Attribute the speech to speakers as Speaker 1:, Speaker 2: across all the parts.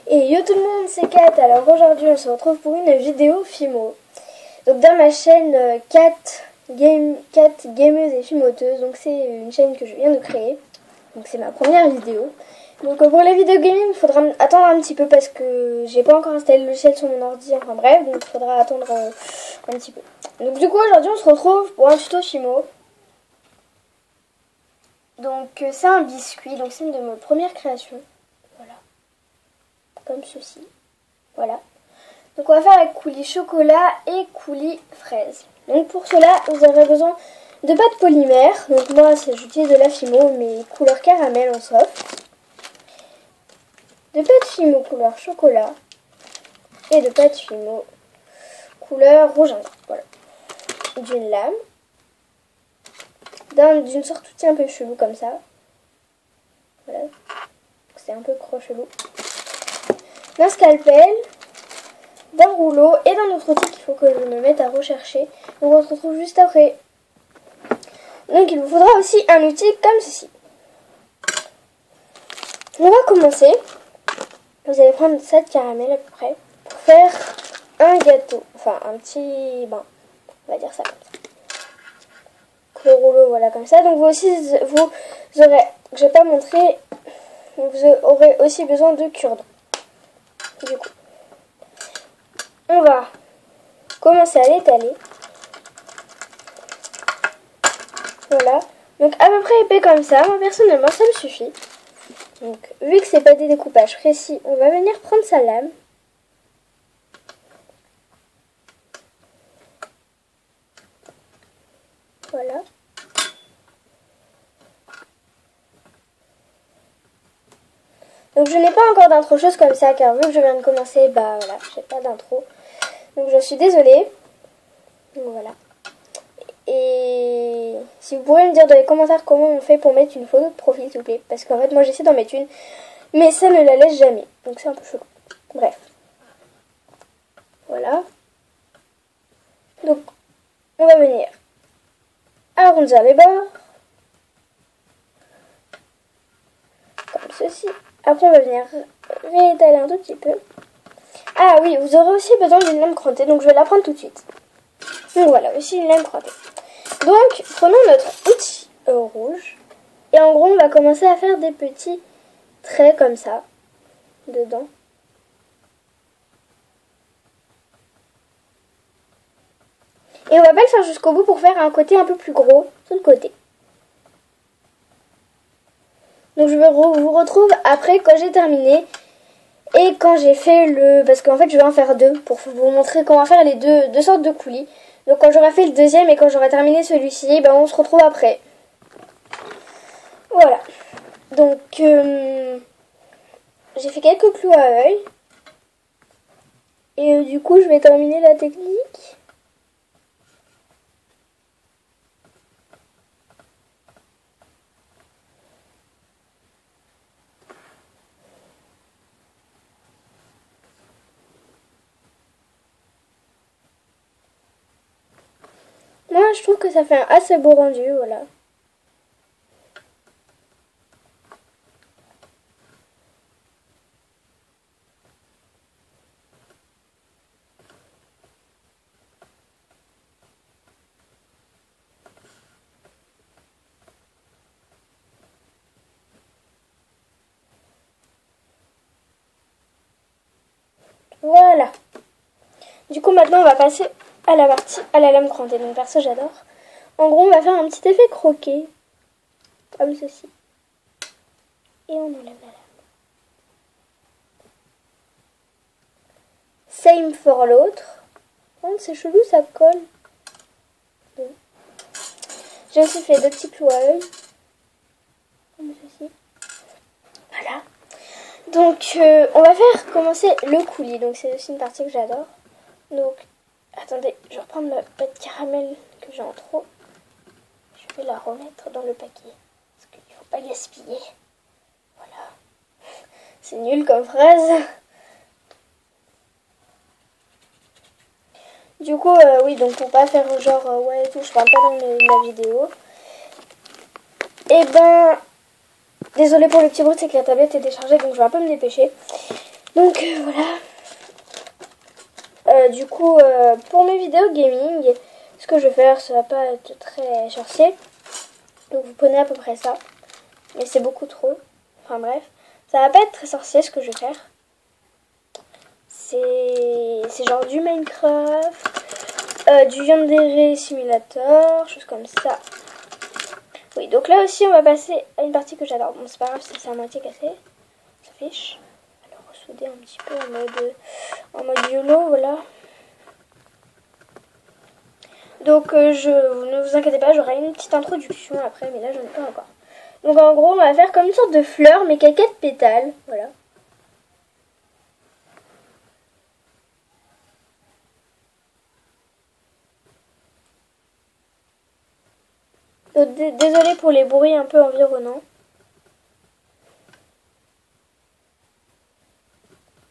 Speaker 1: Et yo tout le monde, c'est Kat. Alors aujourd'hui on se retrouve pour une vidéo Fimo. Donc dans ma chaîne Kat Gameuse et Fimoteuse. Donc c'est une chaîne que je viens de créer. Donc c'est ma première vidéo. Donc pour les vidéos gaming il faudra attendre un petit peu parce que j'ai pas encore installé le logiciel sur mon ordi. Enfin bref, donc il faudra attendre un petit peu. Donc du coup aujourd'hui on se retrouve pour un tuto Fimo. Donc c'est un biscuit, donc c'est une de mes premières créations. Voilà. Comme ceci. Voilà. Donc on va faire avec coulis chocolat et coulis fraise. Donc pour cela, vous aurez besoin de pâte polymère. Donc moi, j'utilise de la Fimo, mais couleur caramel en soft. De pâte Fimo couleur chocolat. Et de pâte Fimo couleur rouge indien. Voilà. D'une lame. D'une sorte d'outil un peu chelou comme ça. Voilà. C'est un peu crochelou. D'un scalpel. D'un rouleau et d'un autre outil qu'il faut que je me mette à rechercher. Donc on se retrouve juste après. Donc il vous faudra aussi un outil comme ceci. On va commencer. Vous allez prendre ça de caramel à peu près pour faire un gâteau. Enfin un petit bain. On va dire ça comme ça. Le rouleau voilà comme ça. Donc vous aussi vous aurez, je vais pas montrer, vous aurez aussi besoin de cure-dent. Du coup. On va commencer à l'étaler. Voilà. Donc à peu près épais comme ça. Moi personnellement ça me suffit. Donc vu que c'est pas des découpages précis, on va venir prendre sa lame. Voilà. Donc je n'ai pas encore d'intro chose comme ça car vu que je viens de commencer, bah voilà, j'ai pas d'intro. Donc je suis désolée. Donc voilà. Et si vous pourrez me dire dans les commentaires comment on fait pour mettre une photo de profil s'il vous plaît. Parce qu'en fait moi j'essaie d'en mettre une. Mais ça ne la laisse jamais. Donc c'est un peu chelou. Bref. Voilà. Donc on va venir arrondir les bords. Comme ceci. Après on va venir réétaler un tout petit peu. Ah oui, vous aurez aussi besoin d'une lame crantée. Donc je vais la prendre tout de suite. Donc voilà, aussi une lame crantée. Donc prenons notre outil rouge. Et en gros on va commencer à faire des petits traits comme ça. Dedans. Et on va pas le faire jusqu'au bout pour faire un côté un peu plus gros sur le côté. Donc je vous retrouve après quand j'ai terminé. Et quand j'ai fait le... Parce qu'en fait je vais en faire deux pour vous montrer comment faire les deux sortes de coulis. Donc quand j'aurai fait le deuxième et quand j'aurai terminé celui-ci, ben on se retrouve après. Voilà. Donc j'ai fait quelques clous à œil. Et du coup je vais terminer la technique. Moi, je trouve que ça fait un assez beau rendu, voilà. Voilà. Du coup, maintenant, on va passer à la partie à la lame crantée. Donc, perso, j'adore. En gros, on va faire un petit effet croqué. Comme ceci. Et on enlève la lame. Same for l'autre. Oh, c'est chelou, ça colle. Bon. J'ai aussi fait deux petits clous à œil. Comme ceci. Voilà. Donc, on va faire commencer le coulis. Donc, c'est aussi une partie que j'adore. Donc, attendez, je vais reprendre ma pâte caramel que j'ai en trop. Je vais la remettre dans le paquet. Parce qu'il ne faut pas gaspiller. Voilà. C'est nul comme phrase. Du coup, oui, donc pour pas faire genre, ouais, tout, je parle pas dans la vidéo. Et ben, désolé pour le petit bruit, c'est que la tablette est déchargée, donc je vais un peu me dépêcher. Donc Donc voilà. Du coup, pour mes vidéos gaming, ce que je vais faire, ça va pas être très sorcier. Donc vous prenez à peu près ça. Mais c'est beaucoup trop. Enfin bref. Ça va pas être très sorcier ce que je vais faire. C'est genre du Minecraft, du Yandere Simulator, choses comme ça. Oui, donc là aussi on va passer à une partie que j'adore. Bon, c'est pas grave si c'est à moitié cassé. Ça fiche. Alors ressouder un petit peu en mode YOLO, voilà. Donc ne vous inquiétez pas, j'aurai une petite introduction après, mais là j'en ai pas encore. Donc en gros, on va faire comme une sorte de fleur, mais qui a 4 pétales, voilà. Donc désolée pour les bruits un peu environnants.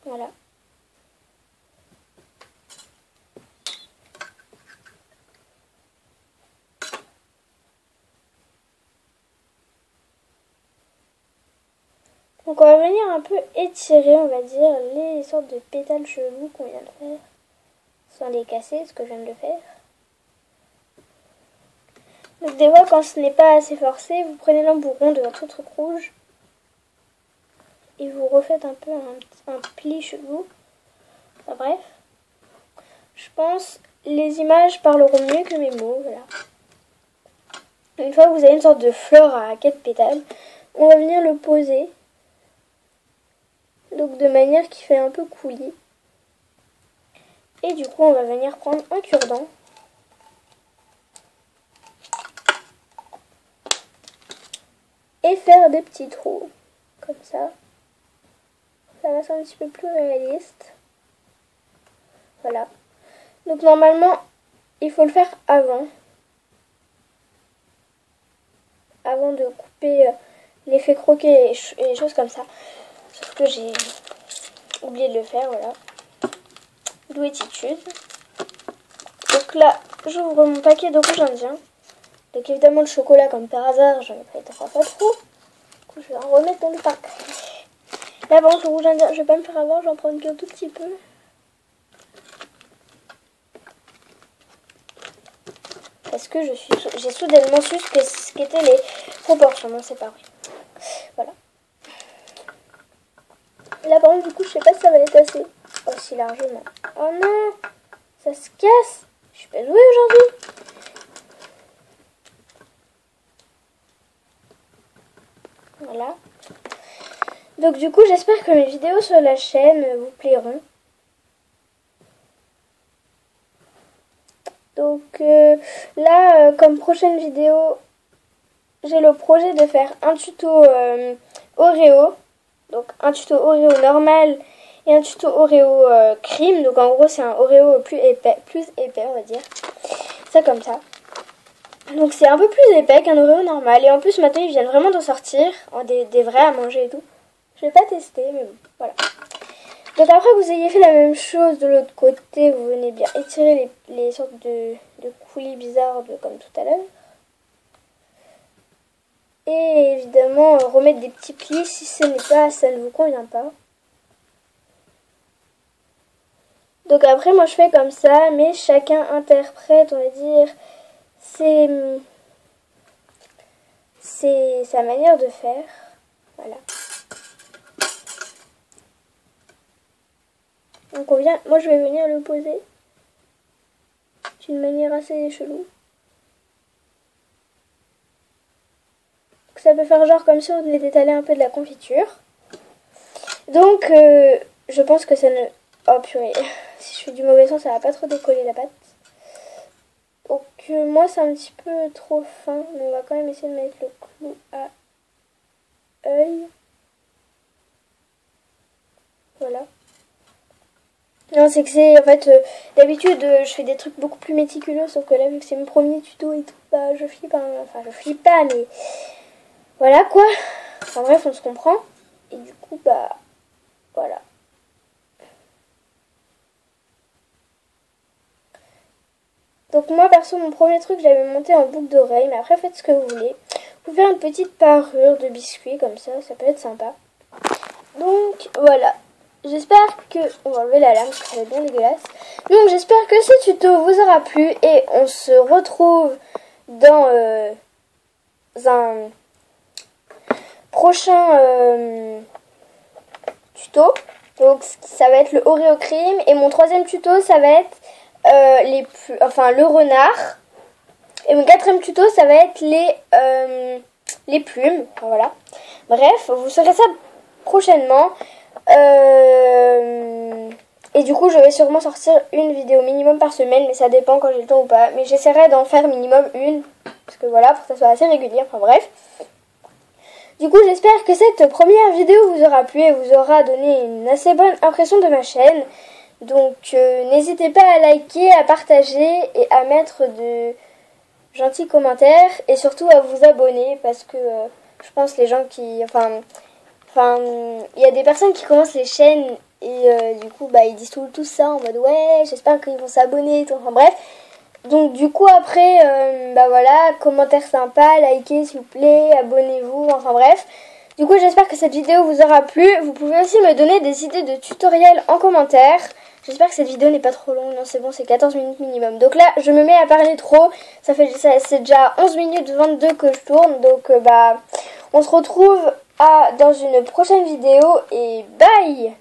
Speaker 1: Voilà. Donc on va venir un peu étirer, on va dire, les sortes de pétales chelous qu'on vient de faire. Sans les casser, ce que je viens de faire. Donc des fois, quand ce n'est pas assez forcé, vous prenez l'embourron de votre truc rouge. Et vous refaites un peu un pli chelou. Enfin bref. Je pense les images parleront mieux que mes mots, voilà. Une fois que vous avez une sorte de fleur à 4 pétales, on va venir le poser. Donc de manière qui fait un peu coulis. Et du coup, on va venir prendre un cure-dent. Et faire des petits trous. Comme ça. Ça va être un petit peu plus réaliste. Voilà. Donc normalement, il faut le faire avant. Avant de couper l'effet croquet et les choses comme ça. Sauf que j'ai oublié de le faire, voilà. Douétitude. Donc là, j'ouvre mon paquet de rouge indien. Donc évidemment le chocolat, comme par hasard, j'en ai pris 3 fois trop. Du coup, je vais en remettre dans le pack. Là, par contre, le rouge indien, je vais pas me faire avoir, j'en prends qu'un tout petit peu. Parce que j'ai soudainement su ce qu'étaient les proportions. Non, c'est pas vrai. Voilà. Là, par contre, du coup, je sais pas si ça va être assez. Aussi largement. Oh non, ça se casse. Je suis pas douée aujourd'hui. Voilà. Donc du coup, j'espère que mes vidéos sur la chaîne vous plairont. Donc là, comme prochaine vidéo, j'ai le projet de faire un tuto Oreo. Donc un tuto Oreo normal et un tuto Oreo crème. Donc en gros, c'est un Oreo plus épais, on va dire. Ça comme ça. Donc c'est un peu plus épais qu'un Oreo normal. Et en plus, maintenant, ils viennent vraiment d'en sortir. Des vrais à manger et tout. Je vais pas tester, mais bon, voilà. Donc après que vous ayez fait la même chose de l'autre côté, vous venez bien étirer les sortes de coulis bizarres comme tout à l'heure. Et évidemment, remettre des petits plis si ça ne vous convient pas. Donc après, moi je fais comme ça, mais chacun interprète, on va dire, c'est sa manière de faire. Voilà. Donc moi je vais venir le poser d'une manière assez chelou. Donc ça peut faire genre comme si on venait d'étaler un peu de la confiture. Donc je pense que ça ne... Oh purée, si je fais du mauvais sens, ça va pas trop décoller la pâte. Donc moi c'est un petit peu trop fin, mais on va quand même essayer de mettre le clou à œil. Voilà. Non, c'est que c'est, en fait, d'habitude, je fais des trucs beaucoup plus méticuleux, sauf que là, vu que c'est mon premier tuto et tout, bah, je flippe, hein. Enfin, je flippe pas, mais voilà, quoi. Enfin, bref, on se comprend. Et du coup, bah, voilà. Donc moi, perso, mon premier truc, j'avais monté en boucle d'oreille, mais après, faites ce que vous voulez. Vous pouvez faire une petite parure de biscuit, comme ça peut être sympa. Donc, voilà. j'espère que... On va enlever la lame parce que ça va être bien dégueulasse. Donc j'espère que ce tuto vous aura plu et on se retrouve dans un prochain tuto. Donc ça va être le Oreo Cream et mon troisième tuto ça va être le renard. Et mon quatrième tuto ça va être les plumes. Enfin, voilà. Bref, vous saurez ça prochainement. Et du coup je vais sûrement sortir une vidéo minimum par semaine, mais ça dépend quand j'ai le temps ou pas. Mais j'essaierai d'en faire minimum une, parce que voilà, pour que ça soit assez régulier, enfin bref. Du coup j'espère que cette première vidéo vous aura plu et vous aura donné une assez bonne impression de ma chaîne. Donc n'hésitez pas à liker, à partager et à mettre de gentils commentaires. Et surtout à vous abonner, parce que je pense les gens qui... il y a des personnes qui commencent les chaînes et du coup ils disent tout ça en mode ouais j'espère qu'ils vont s'abonner et tout, enfin bref. Donc du coup après voilà, commentaires sympas, likez s'il vous plaît, abonnez-vous, enfin bref. Du coup j'espère que cette vidéo vous aura plu. Vous pouvez aussi me donner des idées de tutoriels en commentaire. J'espère que cette vidéo n'est pas trop longue, non c'est bon, c'est 14 minutes minimum. Donc là je me mets à parler trop, c'est déjà 11 minutes 22 que je tourne. Donc on se retrouve dans une prochaine vidéo et bye.